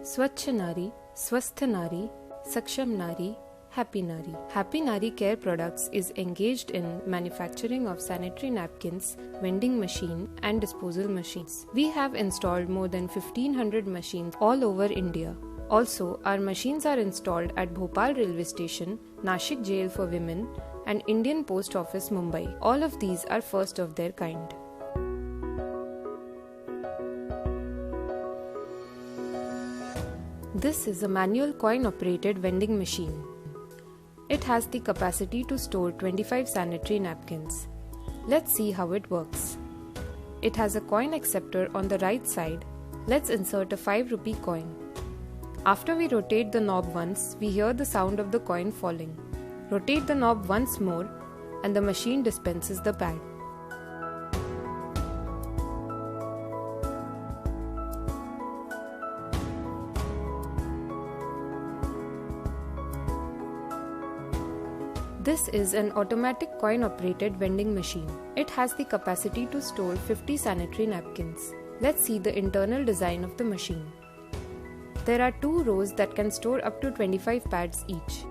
Swachh Nari, Swasth Nari, Saksham Nari, Happy Nari. Happy Nari Care Products is engaged in manufacturing of sanitary napkins, vending machine and disposal machines. We have installed more than 1500 machines all over India. Also, our machines are installed at Bhopal Railway Station, Nashik Jail for Women and Indian Post Office, Mumbai. All of these are first of their kind. This is a manual coin-operated vending machine. It has the capacity to store 25 sanitary napkins. Let's see how it works. It has a coin acceptor on the right side. Let's insert a 5 rupee coin. After we rotate the knob once, we hear the sound of the coin falling. Rotate the knob once more and the machine dispenses the pad. This is an automatic coin-operated vending machine. It has the capacity to store 50 sanitary napkins. Let's see the internal design of the machine. There are 2 rows that can store up to 25 pads each.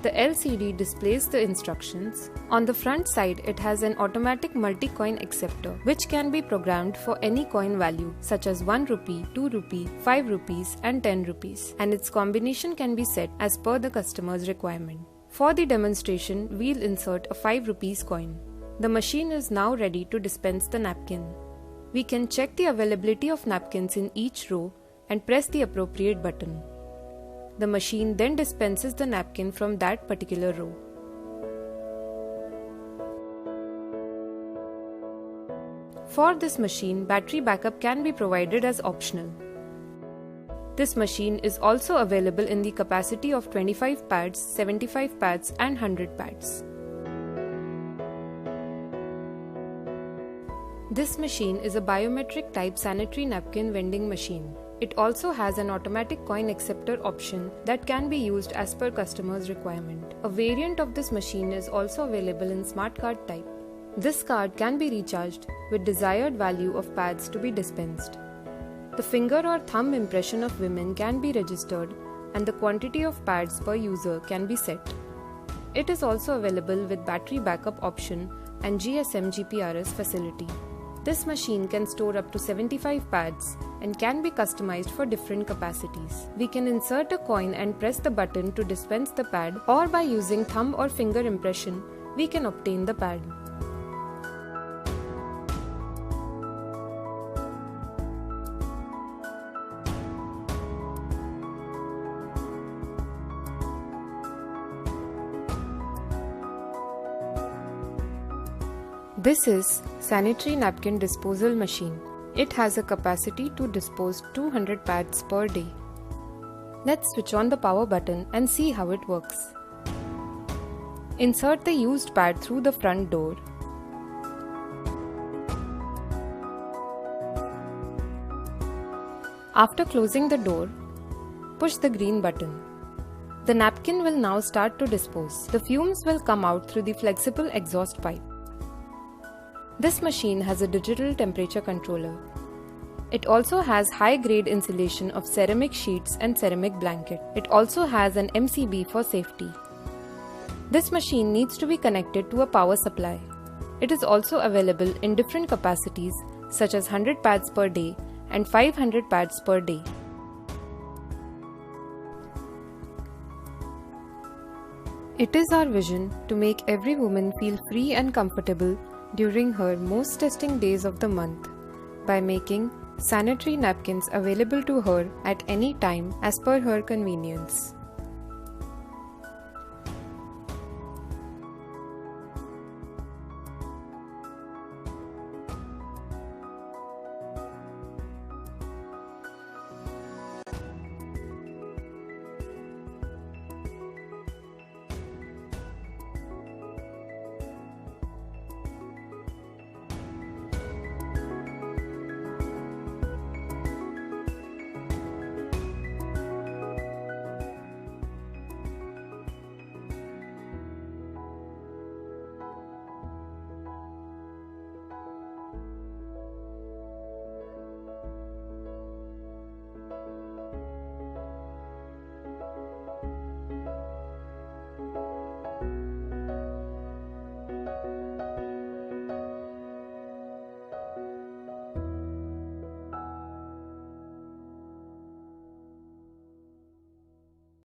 The LCD displays the instructions. On the front side, it has an automatic multi-coin acceptor, which can be programmed for any coin value, such as 1 rupee, 2 rupee, 5 rupees and 10 rupees, and its combination can be set as per the customer's requirement. For the demonstration, we'll insert a 5 rupees coin. The machine is now ready to dispense the napkin. We can check the availability of napkins in each row and press the appropriate button. The machine then dispenses the napkin from that particular row. For this machine, battery backup can be provided as optional. This machine is also available in the capacity of 25 pads, 75 pads and 100 pads. This machine is a biometric type sanitary napkin vending machine. It also has an automatic coin acceptor option that can be used as per customer's requirement. A variant of this machine is also available in smart card type. This card can be recharged with desired value of pads to be dispensed. The finger or thumb impression of women can be registered and the quantity of pads per user can be set. It is also available with battery backup option and GSM GPRS facility. This machine can store up to 75 pads and can be customized for different capacities. We can insert a coin and press the button to dispense the pad, or by using thumb or finger impression, we can obtain the pad. This is sanitary napkin disposal machine. It has a capacity to dispose 200 pads per day. Let's switch on the power button and see how it works. Insert the used pad through the front door. After closing the door, push the green button. The napkin will now start to dispose. The fumes will come out through the flexible exhaust pipe. This machine has a digital temperature controller. It also has high-grade insulation of ceramic sheets and ceramic blanket. It also has an MCB for safety. This machine needs to be connected to a power supply. It is also available in different capacities such as 100 pads per day and 500 pads per day. It is our vision to make every woman feel free and comfortable during her most testing days of the month by making sanitary napkins available to her at any time as per her convenience.